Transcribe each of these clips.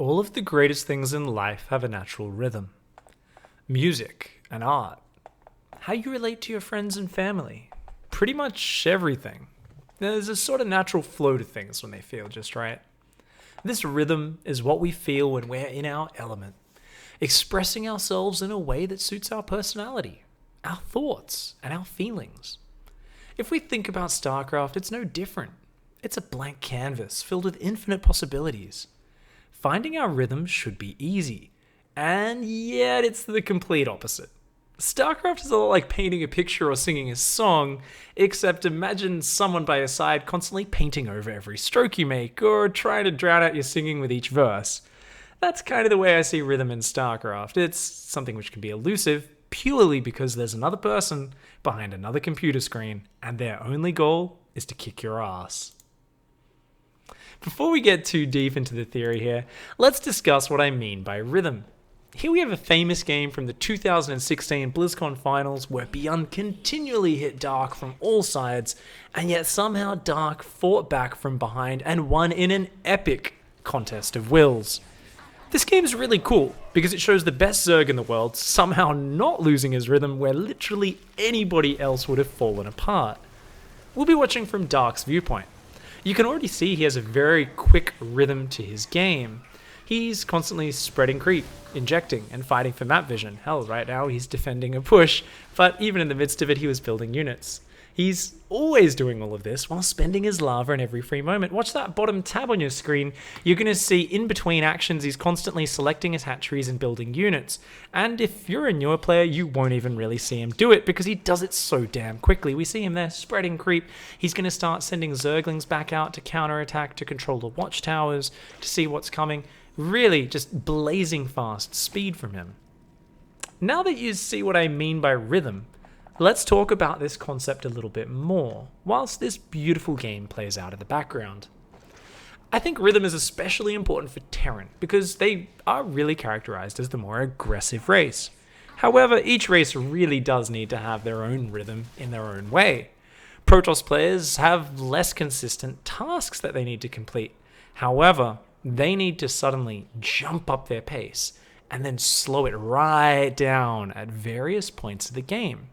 All of the greatest things in life have a natural rhythm. Music and art. How you relate to your friends and family. Pretty much everything. There's a sort of natural flow to things when they feel just right. This rhythm is what we feel when we're in our element, expressing ourselves in a way that suits our personality, our thoughts, and our feelings. If we think about Starcraft, it's no different. It's a blank canvas filled with infinite possibilities. Finding our rhythm should be easy, and yet it's the complete opposite. Starcraft is a lot like painting a picture or singing a song, except imagine someone by your side constantly painting over every stroke you make, or trying to drown out your singing with each verse. That's kind of the way I see rhythm in Starcraft. It's something which can be elusive, purely because there's another person behind another computer screen, and their only goal is to kick your ass. Before we get too deep into the theory here, let's discuss what I mean by rhythm. Here we have a famous game from the 2016 BlizzCon finals where Byun continually hit Dark from all sides, and yet somehow Dark fought back from behind and won in an epic contest of wills. This game is really cool because it shows the best Zerg in the world somehow not losing his rhythm where literally anybody else would have fallen apart. We'll be watching from Dark's viewpoint. You can already see he has a very quick rhythm to his game. He's constantly spreading creep, injecting, and fighting for map vision. Hell, right now he's defending a push, but even in the midst of it he was building units. He's always doing all of this while spending his lava in every free moment. Watch that bottom tab on your screen. You're going to see in between actions he's constantly selecting his hatcheries and building units. And if you're a newer player, you won't even really see him do it because he does it so damn quickly. We see him there spreading creep. He's going to start sending Zerglings back out to counterattack, to control the watchtowers, to see what's coming. Really just blazing fast speed from him. Now that you see what I mean by rhythm, let's talk about this concept a little bit more, whilst this beautiful game plays out in the background. I think rhythm is especially important for Terran, because they are really characterized as the more aggressive race. However, each race really does need to have their own rhythm in their own way. Protoss players have less consistent tasks that they need to complete. However, they need to suddenly jump up their pace, and then slow it right down at various points of the game.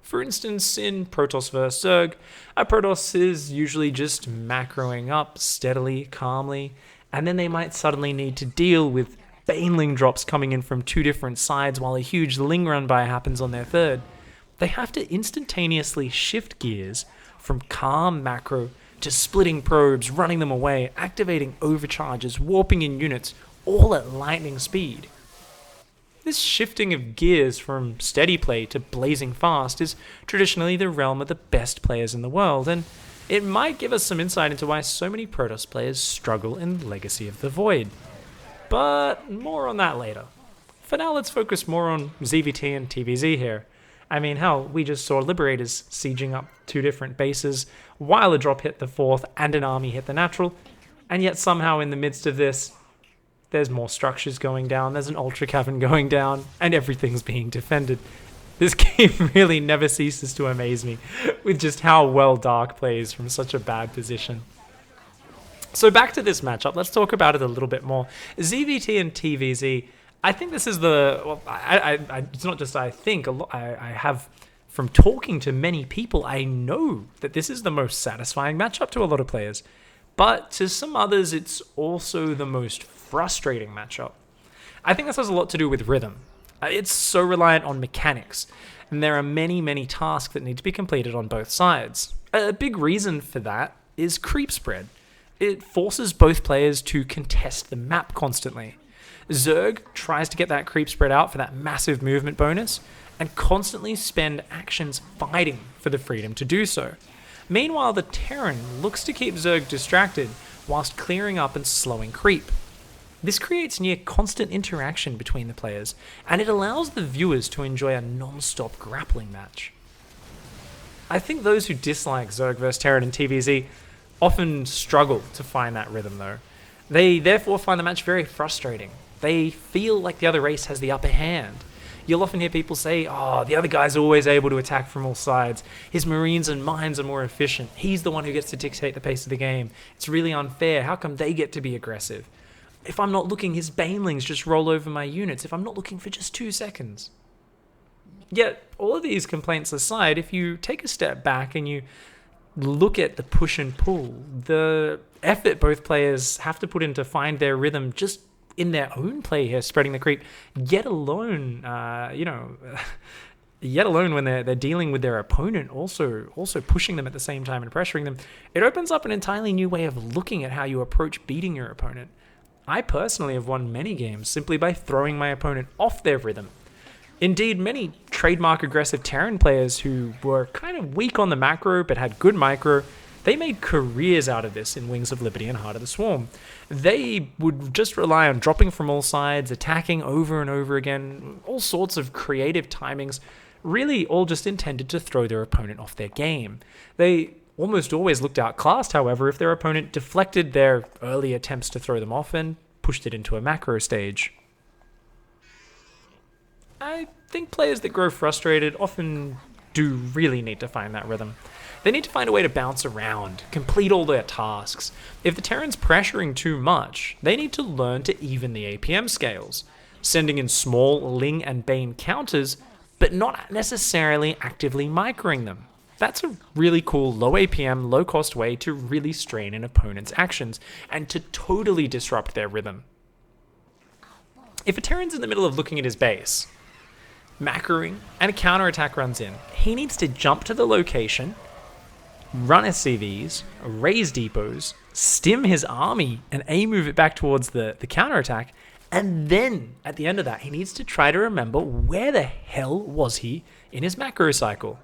For instance, in Protoss vs Zerg, a Protoss is usually just macroing up steadily, calmly, and then they might suddenly need to deal with Baneling drops coming in from two different sides while a huge Ling run by happens on their third. They have to instantaneously shift gears from calm macro to splitting probes, running them away, activating overcharges, warping in units, all at lightning speed. This shifting of gears from steady play to blazing fast is traditionally the realm of the best players in the world, and it might give us some insight into why so many Protoss players struggle in Legacy of the Void. But more on that later. For now, let's focus more on ZVT and TVZ here. I mean, hell, we just saw Liberators sieging up two different bases while a drop hit the fourth and an army hit the natural, and yet somehow in the midst of this, there's more structures going down, there's an Ultra Cavern going down, and everything's being defended. This game really never ceases to amaze me with just how well Dark plays from such a bad position. So back to this matchup, let's talk about it a little bit more. ZVT and TVZ, I think this is it's not just I think, I have, from talking to many people, I know that this is the most satisfying matchup to a lot of players. But to some others, it's also the most frustrating matchup. I think this has a lot to do with rhythm. It's so reliant on mechanics, and there are many tasks that need to be completed on both sides. A big reason for that is creep spread. It forces both players to contest the map constantly. Zerg tries to get that creep spread out for that massive movement bonus, and constantly spend actions fighting for the freedom to do so. Meanwhile, the Terran looks to keep Zerg distracted whilst clearing up and slowing creep. This creates near constant interaction between the players, and it allows the viewers to enjoy a non-stop grappling match. I think those who dislike Zerg vs Terran and TVZ often struggle to find that rhythm though. They therefore find the match very frustrating. They feel like the other race has the upper hand. You'll often hear people say, oh, the other guy's always able to attack from all sides. His marines and mines are more efficient. He's the one who gets to dictate the pace of the game. It's really unfair. How come they get to be aggressive? If I'm not looking, his banelings just roll over my units if I'm not looking for just 2 seconds. Yet, all of these complaints aside, if you take a step back and you look at the push and pull, the effort both players have to put in to find their rhythm just in their own play here, spreading the creep, yet alone when they're dealing with their opponent, also pushing them at the same time and pressuring them, it opens up an entirely new way of looking at how you approach beating your opponent. I personally have won many games simply by throwing my opponent off their rhythm. Indeed, many trademark aggressive Terran players who were kind of weak on the macro but had good micro, they made careers out of this in Wings of Liberty and Heart of the Swarm. They would just rely on dropping from all sides, attacking over and over again, all sorts of creative timings, really all just intended to throw their opponent off their game. They almost always looked outclassed, however, if their opponent deflected their early attempts to throw them off and pushed it into a macro stage. I think players that grow frustrated often do really need to find that rhythm. They need to find a way to bounce around, complete all their tasks. If the Terran's pressuring too much, they need to learn to even the APM scales, sending in small Ling and Bane counters, but not necessarily actively microing them. That's a really cool low APM, low cost way to really strain an opponent's actions and to totally disrupt their rhythm. If a Terran's in the middle of looking at his base, macroing, and a counterattack runs in, he needs to jump to the location, run SCVs, raise depots, stim his army, and A-move it back towards the counterattack, and then, at the end of that, he needs to try to remember where the hell was he in his macro cycle.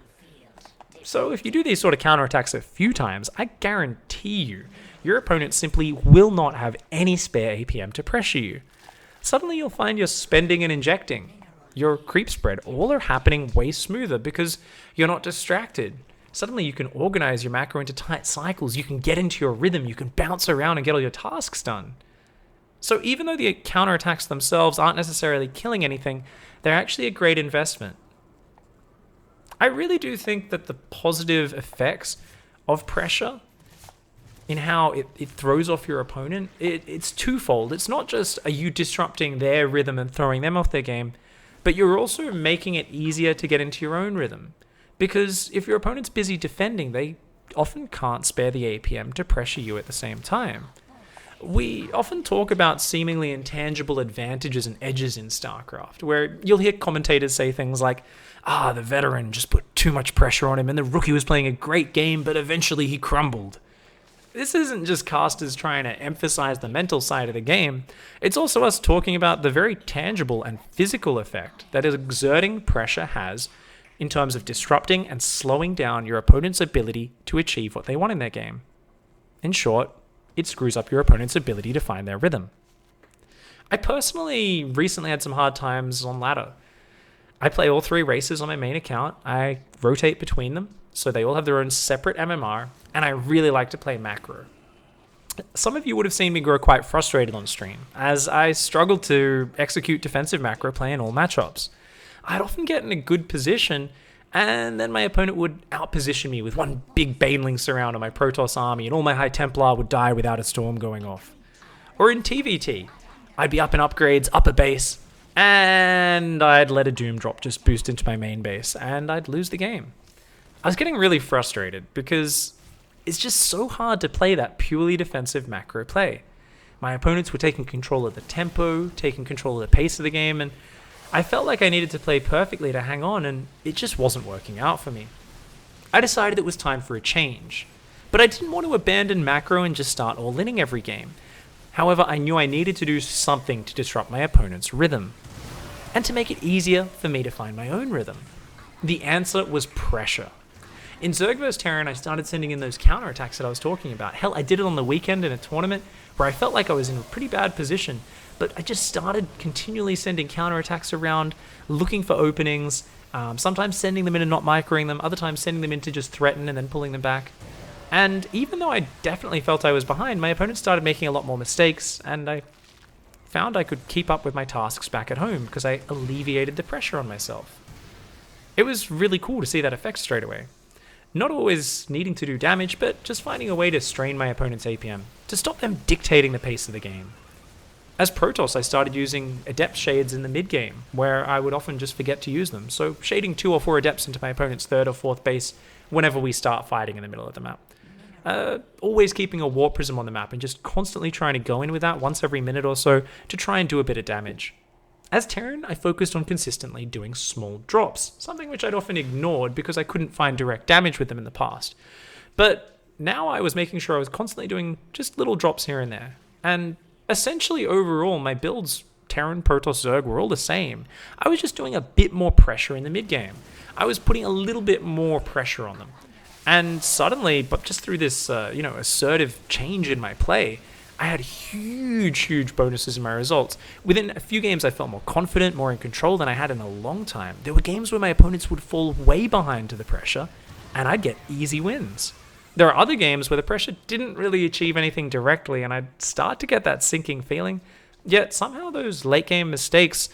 So if you do these sort of counterattacks a few times, I guarantee you, your opponent simply will not have any spare APM to pressure you. Suddenly you'll find you're spending and injecting. Your creep spread, all are happening way smoother because you're not distracted. Suddenly you can organize your macro into tight cycles, you can get into your rhythm, you can bounce around and get all your tasks done. So even though the counterattacks themselves aren't necessarily killing anything, they're actually a great investment. I really do think that the positive effects of pressure in how it throws off your opponent, it's twofold. It's not just are you disrupting their rhythm and throwing them off their game, but you're also making it easier to get into your own rhythm. Because if your opponent's busy defending, they often can't spare the APM to pressure you at the same time. We often talk about seemingly intangible advantages and edges in Starcraft, where you'll hear commentators say things like, the veteran just put too much pressure on him and the rookie was playing a great game, but eventually he crumbled. This isn't just casters trying to emphasize the mental side of the game, it's also us talking about the very tangible and physical effect that exerting pressure has in terms of disrupting and slowing down your opponent's ability to achieve what they want in their game. In short, it screws up your opponent's ability to find their rhythm. I personally recently had some hard times on ladder. I play all 3 races on my main account, I rotate between them, so they all have their own separate MMR, and I really like to play macro. Some of you would have seen me grow quite frustrated on stream, as I struggled to execute defensive macro play in all matchups. I'd often get in a good position, and then my opponent would outposition me with one big Baneling surround on my Protoss army, and all my High Templar would die without a storm going off. Or in TVT, I'd be up in upgrades, up a base, and I'd let a Doom drop just boost into my main base, and I'd lose the game. I was getting really frustrated because it's just so hard to play that purely defensive macro play. My opponents were taking control of the tempo, taking control of the pace of the game, and I felt like I needed to play perfectly to hang on, and it just wasn't working out for me. I decided it was time for a change, but I didn't want to abandon macro and just start all-inning every game. However, I knew I needed to do something to disrupt my opponent's rhythm, and to make it easier for me to find my own rhythm. The answer was pressure. In Zerg vs Terran, I started sending in those counterattacks that I was talking about. Hell, I did it on the weekend in a tournament where I felt like I was in a pretty bad position, but I just started continually sending counterattacks around, looking for openings, sometimes sending them in and not microing them, other times sending them in to just threaten and then pulling them back. And even though I definitely felt I was behind, my opponent started making a lot more mistakes, and I found I could keep up with my tasks back at home because I alleviated the pressure on myself. It was really cool to see that effect straight away. Not always needing to do damage, but just finding a way to strain my opponent's APM, to stop them dictating the pace of the game. As Protoss, I started using Adept shades in the mid-game, where I would often just forget to use them, so shading 2 or 4 Adepts into my opponent's 3rd or 4th base whenever we start fighting in the middle of the map. Always keeping a Warp Prism on the map and just constantly trying to go in with that once every minute or so to try and do a bit of damage. As Terran, I focused on consistently doing small drops, something which I'd often ignored because I couldn't find direct damage with them in the past. But now I was making sure I was constantly doing just little drops here and there, and essentially, overall, my builds, Terran, Protoss, Zerg, were all the same. I was just doing a bit more pressure in the mid-game. I was putting a little bit more pressure on them. And suddenly, but just through this, assertive change in my play, I had huge bonuses in my results. Within a few games, I felt more confident, more in control than I had in a long time. There were games where my opponents would fall way behind to the pressure, and I'd get easy wins. There are other games where the pressure didn't really achieve anything directly, and I'd start to get that sinking feeling. Yet somehow those late game mistakes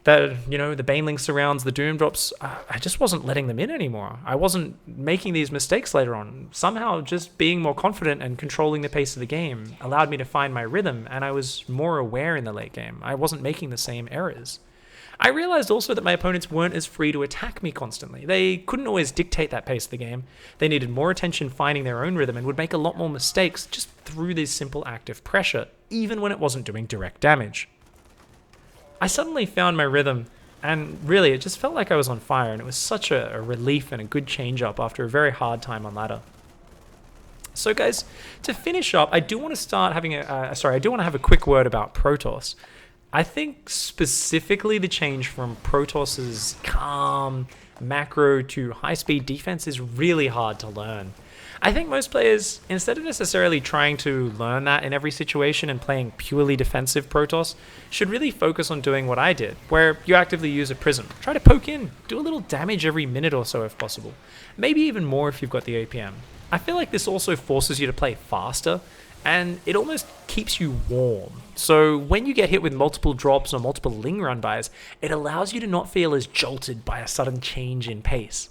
that, the Baneling surrounds, the Doom drops, I just wasn't letting them in anymore. I wasn't making these mistakes later on. Somehow just being more confident and controlling the pace of the game allowed me to find my rhythm, and I was more aware in the late game. I wasn't making the same errors. I realized also that my opponents weren't as free to attack me constantly. They couldn't always dictate that pace of the game. They needed more attention finding their own rhythm and would make a lot more mistakes just through this simple active pressure, even when it wasn't doing direct damage. I suddenly found my rhythm, and really it just felt like I was on fire, and it was such a relief and a good change up after a very hard time on ladder. So guys, to finish up, I do want to have a quick word about Protoss. I think specifically the change from Protoss's calm macro to high-speed defense is really hard to learn. I think most players, instead of necessarily trying to learn that in every situation and playing purely defensive Protoss, should really focus on doing what I did, where you actively use a prism. Try to poke in, do a little damage every minute or so if possible. Maybe even more if you've got the APM. I feel like this also forces you to play faster, and it almost keeps you warm. So when you get hit with multiple drops or multiple Ling run-bys, it allows you to not feel as jolted by a sudden change in pace.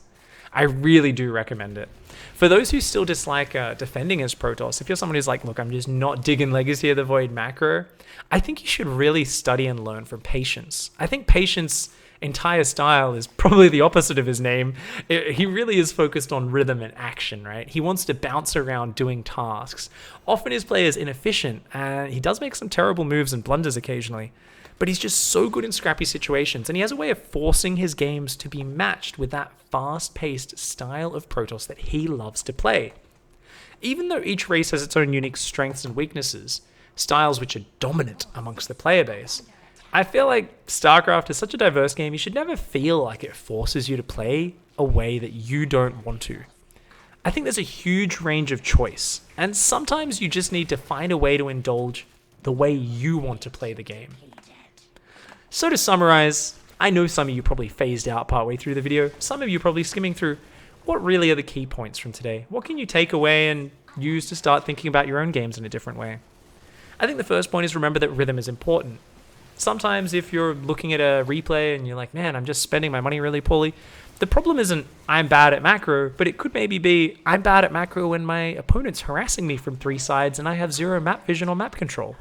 I really do recommend it. For those who still dislike defending as Protoss, if you're someone who's like, look, I'm just not digging Legacy of the Void macro, I think you should really study and learn from Patience. I think Patience's entire style is probably the opposite of his name. He really is focused on rhythm and action, right? He wants to bounce around doing tasks. Often his play is inefficient, and he does make some terrible moves and blunders occasionally, but he's just so good in scrappy situations, and he has a way of forcing his games to be matched with that fast-paced style of Protoss that he loves to play. Even though each race has its own unique strengths and weaknesses, styles which are dominant amongst the player base, I feel like Starcraft is such a diverse game, you should never feel like it forces you to play a way that you don't want to. I think there's a huge range of choice, and sometimes you just need to find a way to indulge the way you want to play the game. So to summarize, I know some of you probably phased out partway through the video, some of you probably skimming through. What really are the key points from today? What can you take away and use to start thinking about your own games in a different way? I think the first point is remember that rhythm is important. Sometimes if you're looking at a replay and you're like, man, I'm just spending my money really poorly, the problem isn't I'm bad at macro, but it could maybe be I'm bad at macro when my opponent's harassing me from 3 sides and I have 0 map vision or map control.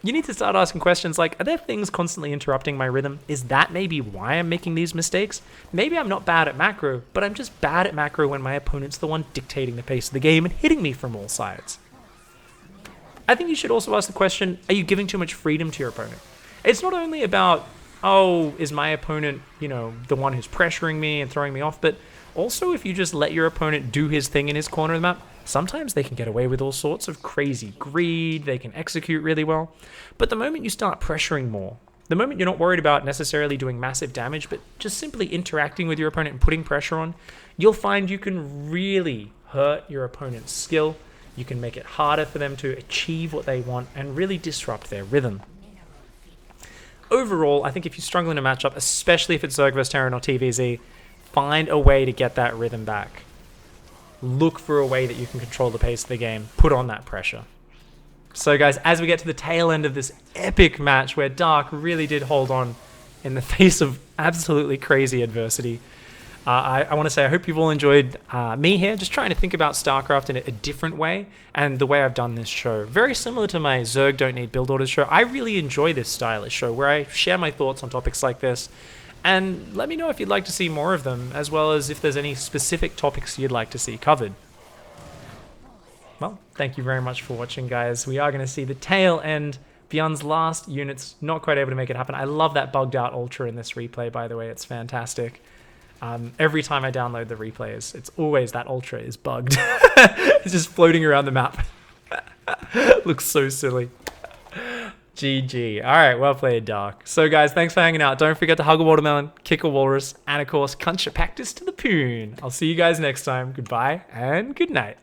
You need to start asking questions like, are there things constantly interrupting my rhythm? Is that maybe why I'm making these mistakes? Maybe I'm not bad at macro, but I'm just bad at macro when my opponent's the one dictating the pace of the game and hitting me from all sides. I think you should also ask the question, are you giving too much freedom to your opponent? It's not only about, oh, is my opponent, the one who's pressuring me and throwing me off, but also if you just let your opponent do his thing in his corner of the map, sometimes they can get away with all sorts of crazy greed, they can execute really well. But the moment you start pressuring more, the moment you're not worried about necessarily doing massive damage, but just simply interacting with your opponent and putting pressure on, you'll find you can really hurt your opponent's skill. You can make it harder for them to achieve what they want and really disrupt their rhythm. Overall, I think if you struggle in a matchup, especially if it's Zerg vs Terran or TVZ, find a way to get that rhythm back. Look for a way that you can control the pace of the game. Put on that pressure. So guys, as we get to the tail end of this epic match where Dark really did hold on in the face of absolutely crazy adversity, I want to say I hope you've all enjoyed me here, just trying to think about StarCraft in a different way, and the way I've done this show. Very similar to my Zerg Don't Need Build Orders show. I really enjoy this stylish show where I share my thoughts on topics like this. And let me know if you'd like to see more of them, as well as if there's any specific topics you'd like to see covered. Well, thank you very much for watching, guys. We are going to see the tail end. Byun's last unit's not quite able to make it happen. I love that bugged out Ultra in this replay, by the way. It's fantastic. Every time I download the replays, it's always that Ultra is bugged. It's just floating around the map. Looks so silly. GG. Alright, well played, Dark. So guys, thanks for hanging out. Don't forget to hug a watermelon, kick a walrus, and of course, cunch a cactus to the poon. I'll see you guys next time. Goodbye and good night.